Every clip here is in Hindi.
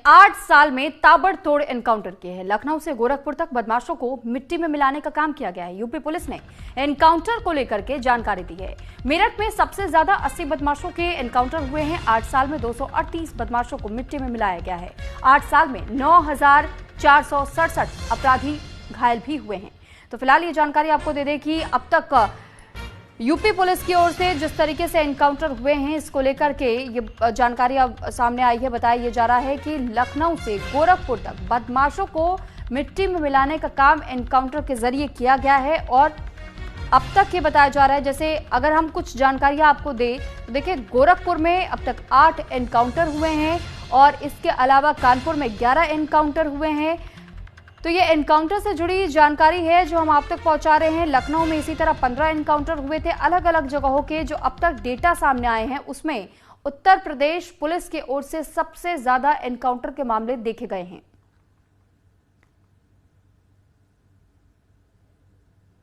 8 साल में ताबड़तोड़ एनकाउंटर किए हैं। लखनऊ से गोरखपुर तक बदमाशों को मिट्टी में मिलाने का काम किया गया है। यूपी पुलिस ने एनकाउंटर को लेकर के जानकारी दी है। मेरठ में सबसे ज्यादा 80 बदमाशों के एनकाउंटर हुए हैं। 8 साल में 238 बदमाशों को मिट्टी में मिलाया गया है। 8 साल में 9,467 अपराधी घायल भी हुए हैं। तो फिलहाल ये जानकारी आपको दे दें कि अब तक यूपी पुलिस की ओर से जिस तरीके से एनकाउंटर हुए हैं, इसको लेकर के ये जानकारी अब सामने आई है। बताया ये जा रहा है कि लखनऊ से गोरखपुर तक बदमाशों को मिट्टी में मिलाने का काम एनकाउंटर के जरिए किया गया है। और अब तक ये बताया जा रहा है, जैसे अगर हम कुछ जानकारियां आपको दें तो देखिए, गोरखपुर में अब तक 8 एनकाउंटर हुए हैं और इसके अलावा कानपुर में 11 एनकाउंटर हुए हैं। तो ये एनकाउंटर से जुड़ी जानकारी है जो हम आप तक पहुंचा रहे हैं। लखनऊ में इसी तरह 15 एनकाउंटर हुए थे। अलग अलग जगहों के जो अब तक डेटा सामने आए हैं, उसमें उत्तर प्रदेश पुलिस की ओर से सबसे ज्यादा एनकाउंटर के मामले देखे गए हैं।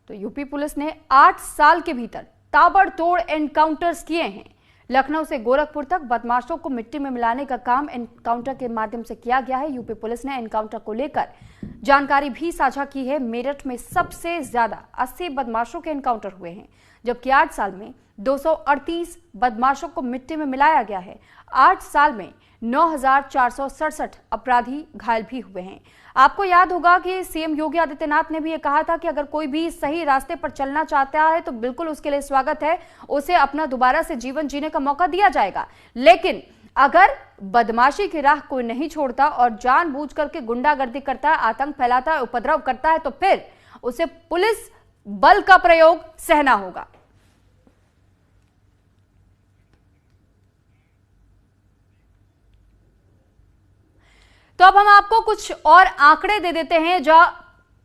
तो यूपी पुलिस ने 8 साल के भीतर ताबड़तोड़ एनकाउंटर्स किए हैं। लखनऊ से गोरखपुर तक बदमाशों को मिट्टी में मिलाने का काम एनकाउंटर के माध्यम से किया गया है। यूपी पुलिस ने एनकाउंटर को लेकर जानकारी भी साझा की है। मेरठ में सबसे ज्यादा 80 बदमाशों के एनकाउंटर हुए हैं, जबकि 8 साल में 238 बदमाशों को मिट्टी में मिलाया गया है। 8 साल में 9,467 अपराधी घायल भी हुए हैं। आपको याद होगा कि सीएम योगी आदित्यनाथ ने भी ये कहा था कि अगर कोई भी सही रास्ते पर चलना चाहता है तो बिल्कुल उसके लिए स्वागत है, उसे अपना दोबारा से जीवन जीने का मौका दिया जाएगा। लेकिन अगर बदमाशी की राह कोई नहीं छोड़ता और जानबूझ करके गुंडागर्दी करता है, आतंक फैलाता है, उपद्रव करता है, तो फिर उसे पुलिस बल का प्रयोग सहना होगा। तो अब हम आपको कुछ और आंकड़े दे देते हैं जहां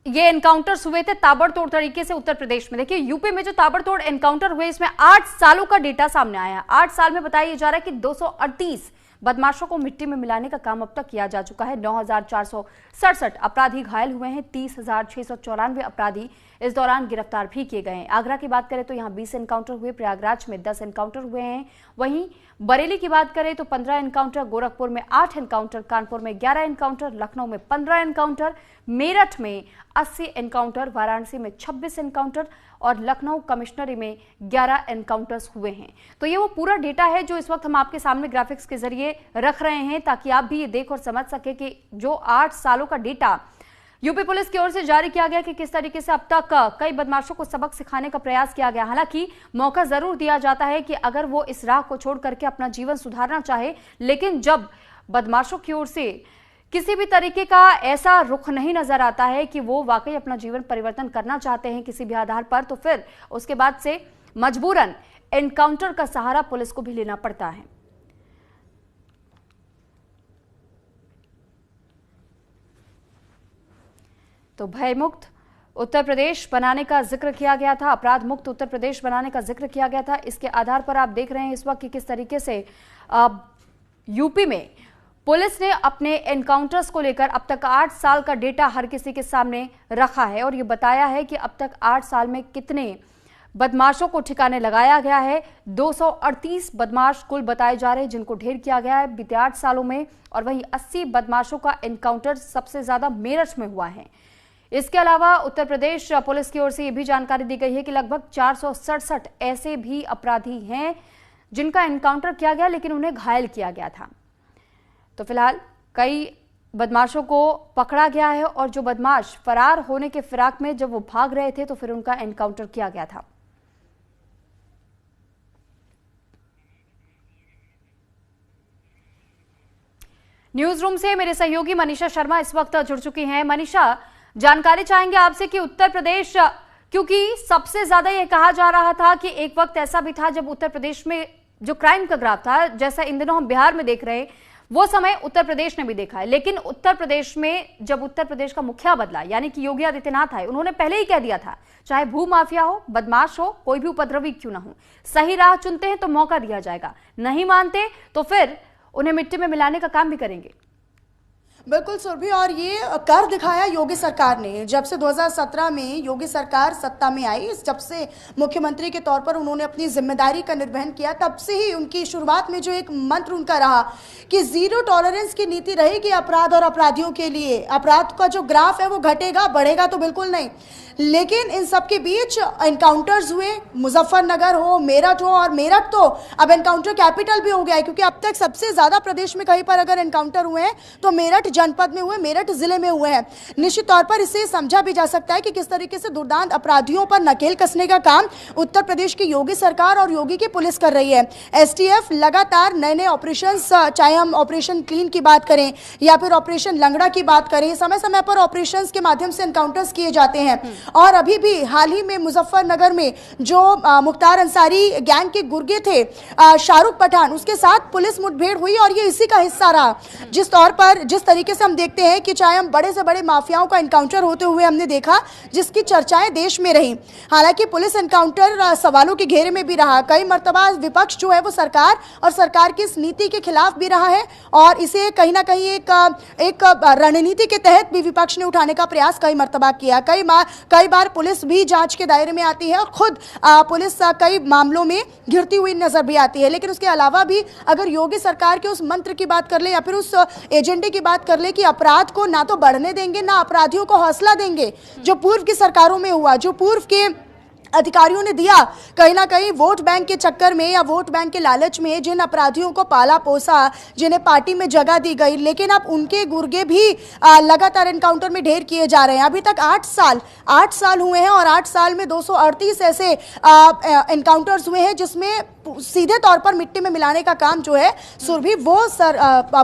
ये एनकाउंटर्स हुए थे ताबड़तोड़ तरीके से उत्तर प्रदेश में। देखिए, यूपी में जो ताबड़तोड़ एनकाउंटर हुए, इसमें 8 सालों का डेटा सामने आया है। 8 साल में बताया जा रहा है कि 238 बदमाशों को मिट्टी में मिलाने का काम अब तक किया जा चुका है। 9,467 अपराधी घायल हुए हैं। 30,694 अपराधी इस दौरान गिरफ्तार भी किए गए हैं। आगरा की बात करें तो यहाँ 20 एनकाउंटर हुए, प्रयागराज में 10 एनकाउंटर हुए हैं। वहीं बरेली की बात करें तो 15 एनकाउंटर, गोरखपुर में 8 एनकाउंटर, कानपुर में 11 एनकाउंटर, लखनऊ में 15 एनकाउंटर, मेरठ में 80 एनकाउंटर, वाराणसी में 26 एनकाउंटर और लखनऊ कमिश्नरी में 11 एनकाउंटर्स हुए हैं। तो ये वो पूरा डेटा है जो इस वक्त हम आपके सामने ग्राफिक्स के जरिए रख रहे हैं, ताकि आप भी ये देख और समझ सके कि जो 8 सालों का डेटा यूपी पुलिस की ओर से जारी किया गया कि किस तरीके से अब तक कई बदमाशों को सबक सिखाने का प्रयास किया गया। हालांकि मौका जरूर दिया जाता है कि अगर वो इस राह को छोड़ करके अपना जीवन सुधारना चाहे, लेकिन जब बदमाशों की ओर से किसी भी तरीके का ऐसा रुख नहीं नजर आता है कि वो वाकई अपना जीवन परिवर्तन करना चाहते हैं किसी भी आधार पर, तो फिर उसके बाद से मजबूरन एनकाउंटर का सहारा पुलिस को भी लेना पड़ता है। तो भयमुक्त उत्तर प्रदेश बनाने का जिक्र किया गया था, अपराध मुक्त उत्तर प्रदेश बनाने का जिक्र किया गया था। इसके आधार पर आप देख रहे हैं इस वक्त कि किस तरीके से यूपी में पुलिस ने अपने एनकाउंटर्स को लेकर अब तक 8 साल का डेटा हर किसी के सामने रखा है और ये बताया है कि अब तक 8 साल में कितने बदमाशों को ठिकाने लगाया गया है। 238 बदमाश कुल बताए जा रहे हैं जिनको ढेर किया गया है बीते 8 सालों में, और वहीं 80 बदमाशों का एनकाउंटर सबसे ज्यादा मेरठ में हुआ है। इसके अलावा उत्तर प्रदेश पुलिस की ओर से यह भी जानकारी दी गई है कि लगभग 467 ऐसे भी अपराधी हैं जिनका एनकाउंटर किया गया लेकिन उन्हें घायल किया गया था। तो फिलहाल कई बदमाशों को पकड़ा गया है और जो बदमाश फरार होने के फिराक में जब वो भाग रहे थे तो फिर उनका एनकाउंटर किया गया था। न्यूज रूम से मेरे सहयोगी मनीषा शर्मा इस वक्त जुड़ चुकी हैं। मनीषा, जानकारी चाहेंगे आपसे कि उत्तर प्रदेश, क्योंकि सबसे ज्यादा यह कहा जा रहा था कि एक वक्त ऐसा भी था जब उत्तर प्रदेश में जो क्राइम का ग्राफ था, जैसा इन दिनों हम बिहार में देख रहे हैं, वो समय उत्तर प्रदेश ने भी देखा है। लेकिन उत्तर प्रदेश में जब उत्तर प्रदेश का मुखिया बदला, यानी कि योगी आदित्यनाथ आए, उन्होंने पहले ही कह दिया था, चाहे भू माफिया हो, बदमाश हो, कोई भी उपद्रवी क्यों ना हो, सही राह चुनते हैं तो मौका दिया जाएगा, नहीं मानते तो फिर उन्हें मिट्टी में मिलाने का काम भी करेंगे। बिल्कुल सुरभि, और ये कर दिखाया योगी सरकार ने। जब से 2017 में योगी सरकार सत्ता में आई, जब से मुख्यमंत्री के तौर पर उन्होंने अपनी जिम्मेदारी का निर्वहन किया, तब से ही उनकी शुरुआत में जो एक मंत्र उनका रहा कि जीरो टॉलरेंस की नीति रहेगी अपराध और अपराधियों के लिए। अपराध का जो ग्राफ है वो घटेगा, बढ़ेगा तो बिल्कुल नहीं। लेकिन इन सब के बीच एनकाउंटर्स हुए, मुजफ्फरनगर हो, मेरठ हो, और मेरठ तो अब एनकाउंटर कैपिटल भी हो गया है, क्योंकि अब तक सबसे ज्यादा प्रदेश में कहीं पर अगर एनकाउंटर हुए हैं तो मेरठ जनपद में हुए, मेरठ जिले में हुए हैं। निश्चित तौर पर इसे समझा भी जा सकता है कि किस तरीके से दुर्दांत अपराधियों पर नकेल कसने का काम उत्तर प्रदेश की योगी सरकार और योगी की पुलिस कर रही है। एसटीएफ लगातार नए नए ऑपरेशन, चाहे हम ऑपरेशन क्लीन की बात करें या फिर ऑपरेशन लंगड़ा की बात करें, समय समय पर ऑपरेशंस के माध्यम से एनकाउंटर्स किए जाते हैं। और अभी भी हाल ही में मुजफ्फरनगर में जो मुख्तार अंसारी गैंग के गुर्गे थे, शाहरुख पठान, उसके साथ पुलिस मुठभेड़ हुई और ये इसी का हिस्सा रहा। जिस तौर पर, जिस तरीके से हम देखते हैं कि चाहे हम बड़े से बड़े माफियाओं का एनकाउंटर होते हुए हमने देखा, जिसकी चर्चाएं देश में रही। हालांकि पुलिस एनकाउंटर सवालों के घेरे में भी रहा। कई मर्तबा विपक्ष जो है वो सरकार और सरकार की इस नीति के खिलाफ भी रहा है, और इसे कहीं ना कहीं एक रणनीति के तहत भी विपक्ष ने उठाने का प्रयास कई मर्तबा किया। कई बार पुलिस भी जांच के दायरे में आती है और खुद पुलिस कई मामलों में घिरती हुई नजर भी आती है। लेकिन उसके अलावा भी अगर योगी सरकार के उस मंत्र की बात कर ले या फिर उस एजेंडे की बात कर ले कि अपराध को ना तो बढ़ने देंगे ना अपराधियों को हौसला देंगे, जो पूर्व की सरकारों में हुआ, जो पूर्व के अधिकारियों ने दिया, कहीं ना कहीं वोट बैंक के चक्कर में या वोट बैंक के लालच में जिन अपराधियों को पाला पोसा, जिन्हें पार्टी में जगह दी गई, लेकिन अब उनके गुर्गे भी लगातार एनकाउंटर में ढेर किए जा रहे हैं। अभी तक 8 साल हुए हैं और 8 साल में 238 ऐसे एनकाउंटर्स हुए हैं, जिसमें सीधे तौर पर मिट्टी में मिलाने का काम जो है सुरभि वो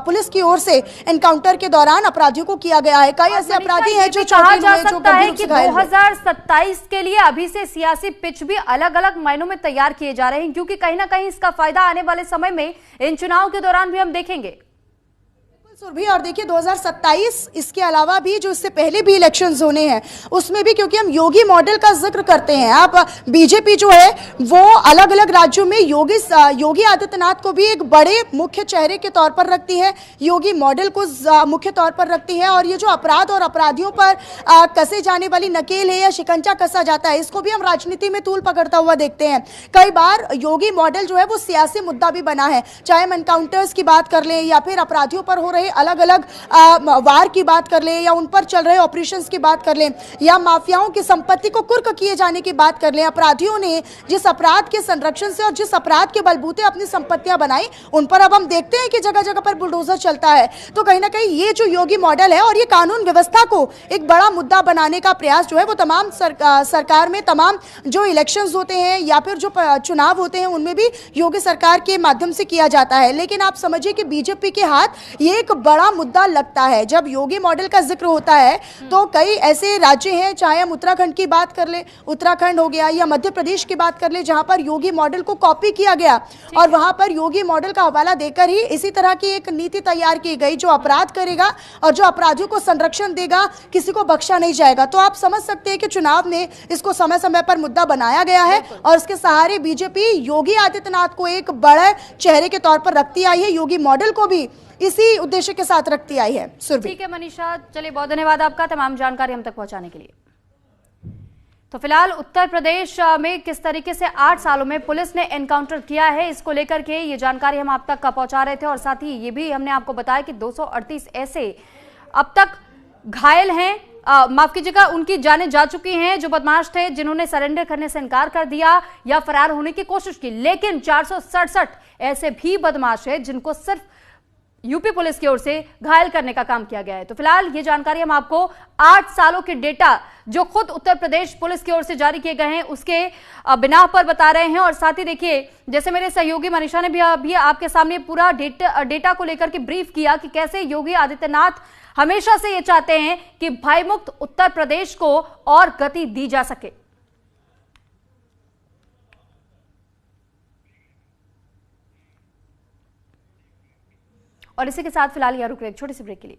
पुलिस की ओर से एनकाउंटर के दौरान अपराधियों को किया गया है। कई ऐसे अपराधी हैं जो कहा जा सकता है कि 2027 के लिए अभी से सियासी पिच भी अलग अलग मायनों में तैयार किए जा रहे हैं, क्योंकि कहीं ना कहीं इसका फायदा आने वाले समय में इन चुनाव के दौरान भी हम देखेंगे सुरभि। और देखिए 2027, इसके अलावा भी जो इससे पहले भी इलेक्शंस होने हैं उसमें भी, क्योंकि हम योगी मॉडल का जिक्र करते हैं, अब बीजेपी जो है वो अलग अलग राज्यों में योगी आदित्यनाथ को भी एक बड़े मुख्य चेहरे के तौर पर रखती है, योगी मॉडल को मुख्य तौर पर रखती है। और ये जो अपराध और अपराधियों पर कसे जाने वाली नकेल है या शिकंजा कसा जाता है, इसको भी हम राजनीति में तूल पकड़ता हुआ देखते हैं। कई बार योगी मॉडल जो है वो सियासी मुद्दा भी बना है, चाहे हम एनकाउंटर्स की बात कर ले या फिर अपराधियों पर हो रहे अलग अलग वार की बात कर ले या उन पर चल रहे ऑपरेशंस की बात कर ले या माफियाओं की संपत्ति को कुर्क किए जाने की बात कर ले। अपराधियों ने जिस अपराध के संरक्षण से और जिस अपराध के बलबूते अपनी संपत्तियां बनाई, उन पर अब हम देखते हैं कि जगह जगह पर बुलडोजर चलता है। तो कहीं ना कहीं ये जो योगी मॉडल है और ये कानून व्यवस्था को एक बड़ा मुद्दा बनाने का प्रयास जो है वो तमाम सरकार में, तमाम जो इलेक्शंस होते हैं या फिर जो चुनाव होते हैं उनमें भी योगी सरकार के माध्यम से किया जाता है। लेकिन आप समझिए कि बीजेपी के हाथ ये एक बड़ा मुद्दा लगता है। जब योगी मॉडल का जिक्र होता है तो कई ऐसे राज्य हैं, चाहे हम उत्तराखंड की बात कर ले, उत्तराखंड हो गया, या मध्य प्रदेश की बात कर ले, जहां पर योगी मॉडल को कॉपी किया गया और वहां पर योगी मॉडल का हवाला देकर ही इसी तरह की एक नीति तैयार की गई, जो अपराध करेगा और जो अपराधियों को संरक्षण देगा, किसी को बख्शा नहीं जाएगा। तो आप समझ सकते हैं कि चुनाव में इसको समय समय पर मुद्दा बनाया गया है और इसके सहारे बीजेपी योगी आदित्यनाथ को एक बड़े चेहरे के तौर पर रखती आई है, योगी मॉडल को भी इसी उद्देश्य के साथ रखती आई है। ठीक है मनीषा, चलिए बहुत धन्यवाद आपका तमाम जानकारी हम तक पहुंचाने के लिए। तो फिलहाल उत्तर प्रदेश में किस तरीके से 8 सालों में पुलिस ने एनकाउंटर किया है, इसको लेकर के ये जानकारी हम आप तक पहुंचा रहे थे और साथ ही ये भी हमने आपको बताया कि 238 ऐसे अब तक घायल हैं, माफ कीजिएगा, उनकी जानें जा चुकी हैं, जो बदमाश थे जिन्होंने सरेंडर करने से इनकार कर दिया या फरार होने की कोशिश की। लेकिन 467 ऐसे भी बदमाश हैं जिनको सिर्फ यूपी पुलिस की ओर से घायल करने का काम किया गया है। तो फिलहाल ये जानकारी हम आपको 8 सालों के डेटा जो खुद उत्तर प्रदेश पुलिस की ओर से जारी किए गए हैं उसके बिना पर बता रहे हैं। और साथ ही देखिए, जैसे मेरे सहयोगी मनीषा ने भी आपके सामने पूरा डेटा को लेकर के ब्रीफ किया कि कैसे योगी आदित्यनाथ हमेशा से ये चाहते हैं कि भय मुक्त उत्तर प्रदेश को और गति दी जा सके। और इसी के साथ फिलहाल यहाँ रुक रहे एक छोटे से ब्रेक के लिए।